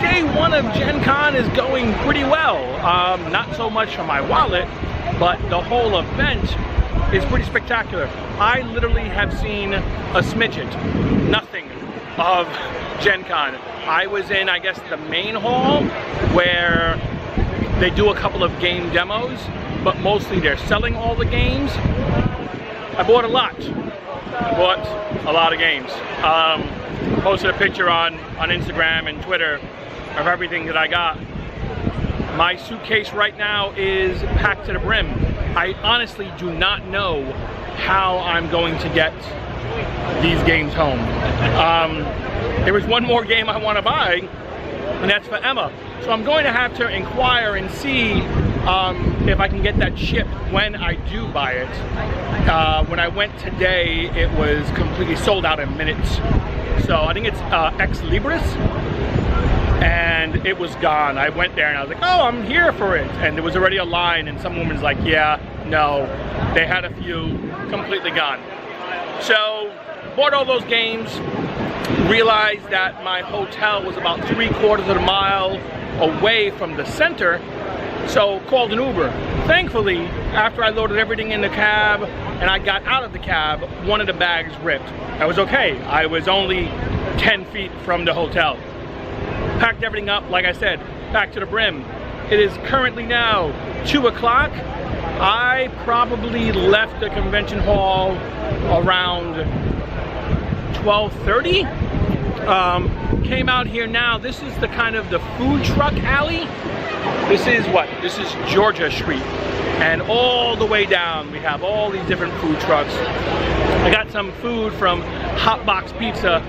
day one of Gen Con is going pretty well. Not so much for my wallet, but the whole event is pretty spectacular. I literally have seen a smidget, nothing of Gen Con. I was in, I guess, the main hall where they do a couple of game demos, but mostly they're selling all the games. I bought a lot. I bought a lot of games. Posted a picture on Instagram and Twitter of everything that I got. My suitcase right now is packed to the brim. I honestly do not know how I'm going to get these games home. There was one more game I want to buy, and that's for Emma. So I'm going to have to inquire and see if I can get that shipped when I do buy it. When I went today, it was completely sold out in minutes. So I think it's Ex Libris, and it was gone. I went there and I was like, oh, I'm here for it. And there was already a line, and some woman's like, yeah, no. They had a few, completely gone. So bought all those games, realized that my hotel was about 3/4 of a mile away from the center, so called an Uber. Thankfully, after I loaded everything in the cab and I got out of the cab, one of the bags ripped. I was okay. I was only 10 feet from the hotel. Packed everything up, like I said, back to the brim. It is currently now 2 o'clock. I probably left the convention hall around 12:30. Came out here now. This is the kind of the food truck alley. This is what? This is Georgia Street. And all the way down, we have all these different food trucks. I got some food from Hot Box Pizza.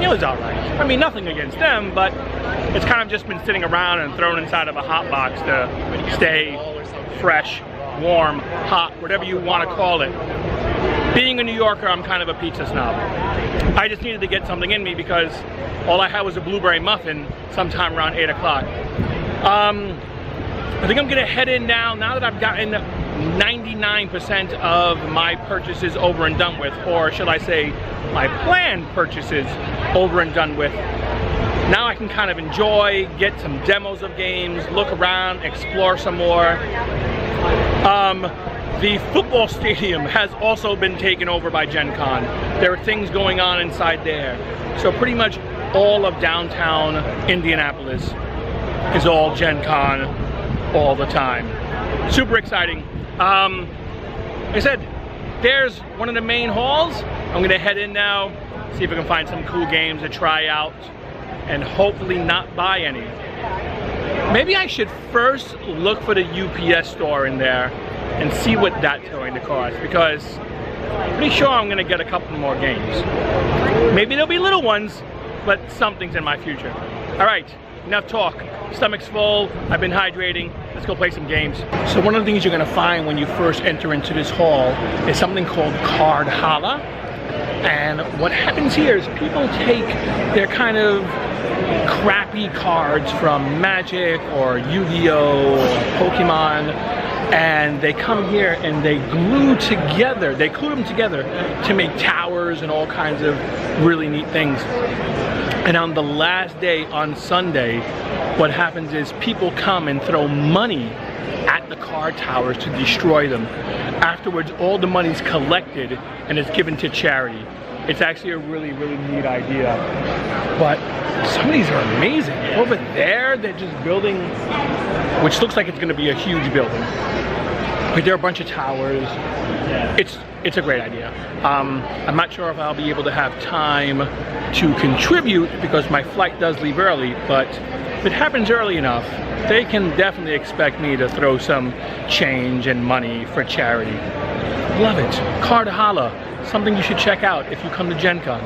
It was all right. I mean, nothing against them, but it's kind of just been sitting around and thrown inside of a hot box to stay fresh, warm, hot, whatever you want to call it. Being a New Yorker, I'm kind of a pizza snob. I just needed to get something in me because all I had was a blueberry muffin sometime around 8 o'clock. I think I'm gonna head in now that I've gotten 99% of my purchases over and done with, or should I say my planned purchases over and done with. Now I can kind of enjoy, get some demos of games, look around, explore some more. The football stadium has also been taken over by Gen Con. There are things going on inside there. So pretty much all of downtown Indianapolis is all Gen Con all the time. Super exciting. Like I said, there's one of the main halls. I'm gonna head in now, see if I can find some cool games to try out and hopefully not buy any. Maybe I should first look for the UPS store in there and see what that's going to cost, because I'm pretty sure I'm gonna get a couple more games. Maybe there'll be little ones, but something's in my future. All right, enough talk. Stomach's full, I've been hydrating. Let's go play some games. So one of the things you're gonna find when you first enter into this hall is something called Cardhalla. And what happens here is people take their kind of crappy cards from Magic or Yu-Gi-Oh! Or Pokemon, and they come here and they glue them together to make towers and all kinds of really neat things. And on the last day, on Sunday, what happens is people come and throw money at the card towers to destroy them. Afterwards, all the money's collected and it's given to charity. It's actually a really, really neat idea. But some of these are amazing. Over there, they're just building, which looks like it's gonna be a huge building. But there are a bunch of towers. It's a great idea. I'm not sure if I'll be able to have time to contribute because my flight does leave early, but if it happens early enough, they can definitely expect me to throw some change and money for charity. Love it. Cardhalla, something you should check out if you come to Gen Con.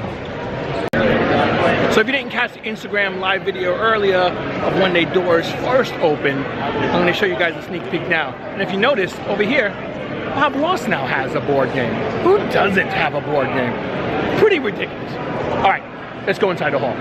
So if you didn't catch the Instagram live video earlier of when they doors first opened, I'm going to show you guys a sneak peek now. And if you notice, over here, Bob Ross now has a board game. Who doesn't have a board game? Pretty ridiculous. All right, let's go inside the hall.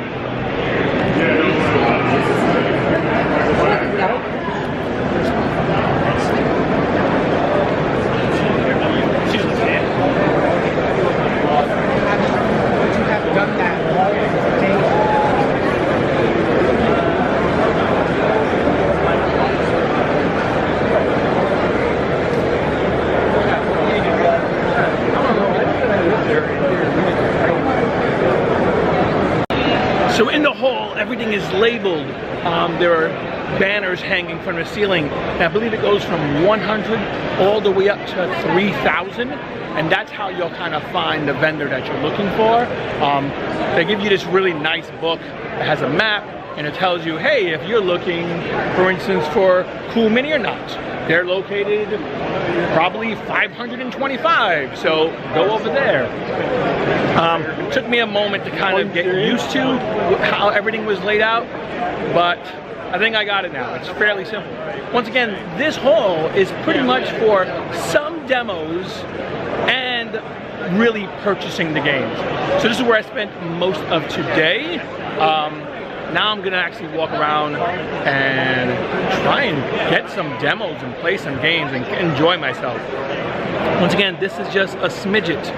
everything is labeled. There are banners hanging from the ceiling, and I believe it goes from 100 all the way up to 3,000, and that's how you'll kind of find the vendor that you're looking for. They give you this really nice book that has a map, and it tells you, hey, if you're looking, for instance, for Cool Mini or not, they're located probably 525, so go over there. It took me a moment to kind of get used to how everything was laid out, but I think I got it now. It's fairly simple. Once again, this hall is pretty much for some demos and really purchasing the games. So this is where I spent most of today. Now I'm gonna actually walk around and try and get some demos and play some games and enjoy myself. Once again, this is just a smidget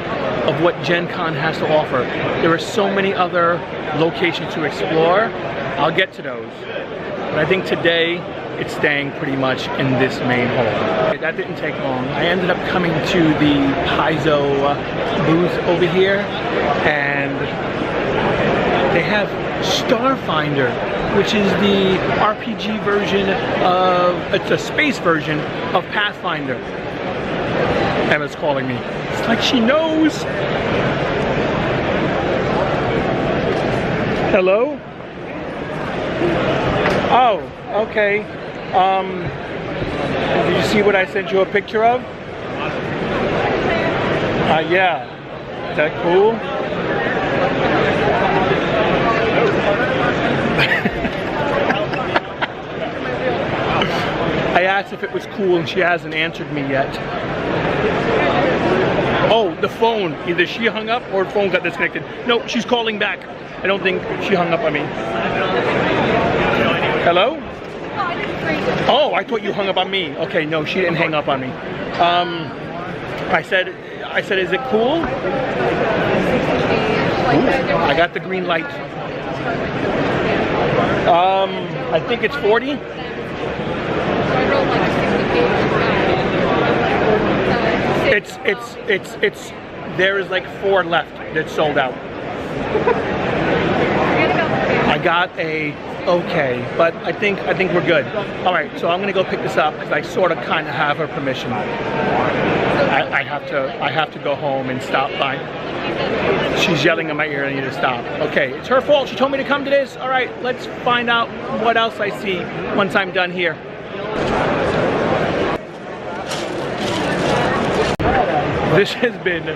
of what Gen Con has to offer. There are so many other locations to explore. I'll get to those. But I think today it's staying pretty much in this main hall. That didn't take long. I ended up coming to the Paizo booth over here, and they have Starfinder, which is the RPG version of, it's a space version of Pathfinder. Emma's calling me. It's like she knows. Hello? Oh, okay. Did you see what I sent you a picture of? Yeah. Is that cool? I asked if it was cool and she hasn't answered me yet. Oh, the phone. Either she hung up or the phone got disconnected. No, she's calling back. I don't think she hung up on me. Hello? Oh, I thought you hung up on me. Okay, no, she didn't hang up on me. I said, is it cool? Ooh, I got the green light. I think it's 40. It's there is like 4 left that's sold out. I got a okay, but I think we're good. All right, so I'm gonna go pick this up because I sort of kind of have her permission. I have to go home and stop by. She's yelling in my ear, I need to stop. Okay, it's her fault. She told me to come to this. All right, let's find out what else I see once I'm done here. This has been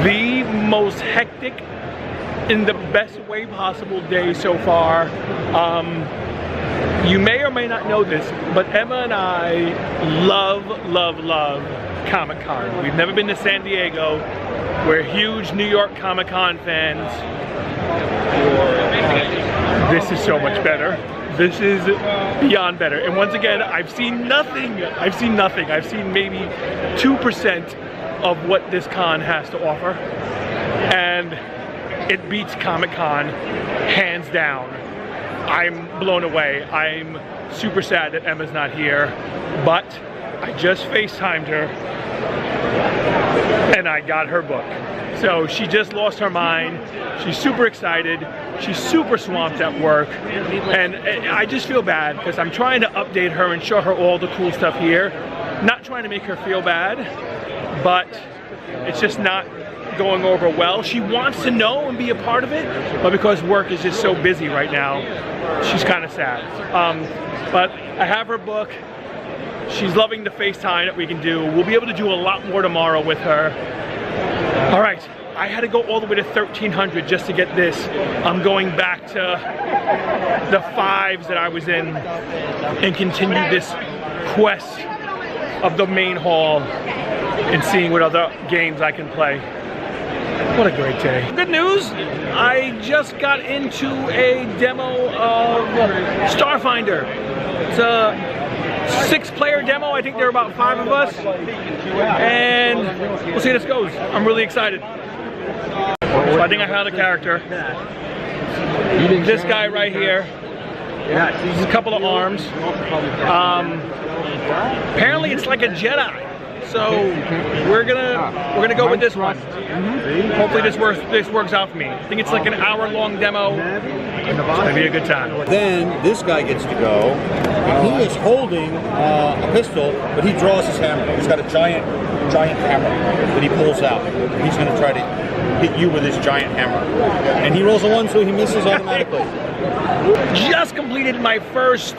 the most hectic, in the best way possible, day so far. You may or may not know this, but Emma and I love Comic-Con. We've never been to San Diego. We're huge New York Comic-Con fans. This is so much better. This is beyond better. And once again, I've seen nothing. I've seen maybe 2% of what this con has to offer. And it beats Comic-Con hands down. I'm blown away. I'm super sad that Emma's not here, but I just FaceTimed her and I got her book. So she just lost her mind. She's super excited. She's super swamped at work. And I just feel bad because I'm trying to update her and show her all the cool stuff here. Not trying to make her feel bad, but it's just not going over well. She wants to know and be a part of it, but because work is just so busy right now, she's kind of sad. But I have her book. She's loving the FaceTime that we can do. We'll be able to do a lot more tomorrow with her. All right, I had to go all the way to 1300 just to get this. I'm going back to the 5s that I was in and continue this quest of the main hall and seeing what other games I can play. What a great day. Good news, I just got into a demo of Starfinder. It's a 6-player demo. I think there are about 5 of us. And we'll see how this goes. I'm really excited. So I think I found a character. This guy right here. He's a couple of arms. Apparently it's like a Jedi. so we're gonna go with this one. Hopefully this works out for me. I think it's like an hour-long demo. It's gonna be a good time. Then this guy gets to go. He is holding a pistol, but he draws his hammer. He's got a giant hammer that he pulls out. He's going to try to hit you with his giant hammer. And he rolls a 1, so he misses automatically. Just completed my first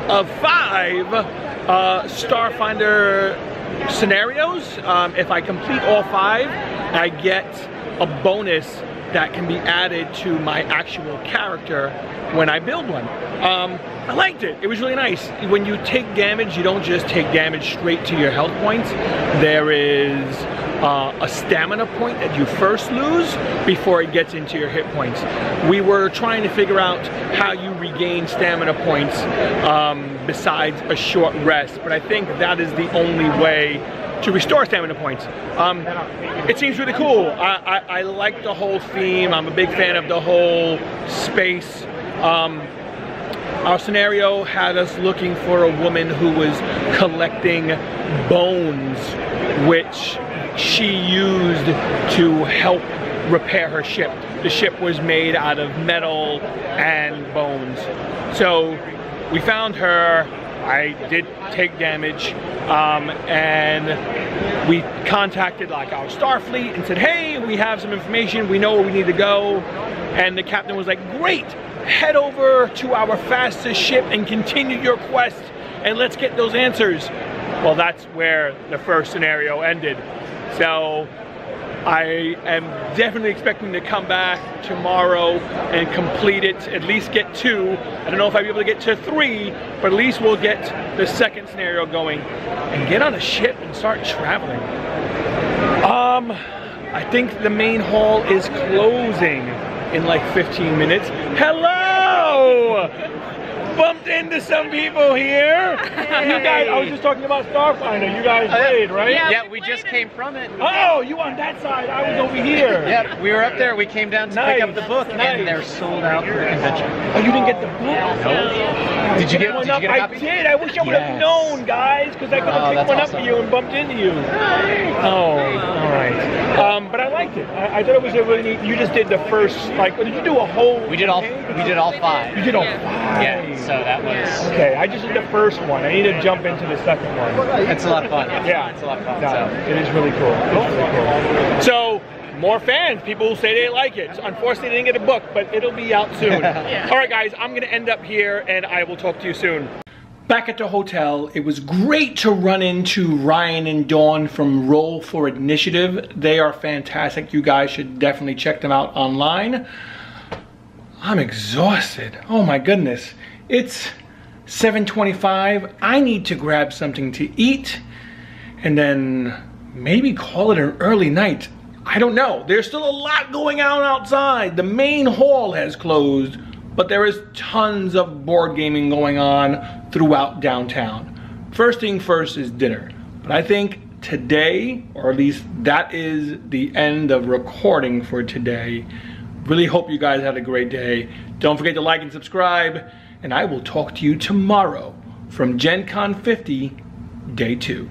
of 5 Starfinder scenarios. If I complete all 5, I get a bonus that can be added to my actual character when I build one. I liked it. It was really nice. When you take damage, you don't just take damage straight to your health points. There is a stamina point that you first lose before it gets into your hit points. We were trying to figure out how you regain stamina points besides a short rest, but I think that is the only way to restore stamina points. It seems really cool. I like the whole theme. I'm a big fan of the whole space. Our scenario had us looking for a woman who was collecting bones, which she used to help repair her ship. The ship was made out of metal and bones. So we found her. I did take damage, and we contacted like our Starfleet and said, hey, we have some information, we know where we need to go. And the captain was like, great, head over to our fastest ship and continue your quest, and let's get those answers. Well, that's where the first scenario ended. So I am definitely expecting to come back tomorrow and complete it, at least get 2. I don't know if I'll be able to get to 3, but at least we'll get the second scenario going and get on a ship and start traveling. I think the main hall is closing in like 15 minutes. Hello! Bumped into some people here. You guys, I was just talking about Starfinder. You guys played, right? Yeah, we just came from it. Oh, you on that side, I was over here. Yeah, we were up there. We came down to pick up the book, and they're sold out for the convention. Oh, you didn't get the book? No. Did you get a copy? I did. I wish I would have known, guys, because I could have picked one up for you and bumped into you. Oh, all right. But I liked it. I thought it was a really neat. You just did the first, like, did you do a whole? We did all 5. You did all 5. Yeah. So that was... Okay, I just did the first one. I need to jump into the second one. It's a lot of fun. Yeah. It's a lot of fun. No, So. it is really cool. It's really cool. So, more fans. People say they like it. Unfortunately, they didn't get a book, but it'll be out soon. Yeah. All right, guys, I'm going to end up here, and I will talk to you soon. Back at the hotel, it was great to run into Ryan and Dawn from Roll for Initiative. They are fantastic. You guys should definitely check them out online. I'm exhausted. Oh my goodness. It's 7:25. I need to grab something to eat and then maybe call it an early night. I don't know. There's still a lot going on outside. The main hall has closed, but there is tons of board gaming going on throughout downtown. First thing first is dinner. But I think today, or at least that is the end of recording for today. Really hope you guys had a great day. Don't forget to like and subscribe, and I will talk to you tomorrow from Gen Con 50, Day 2.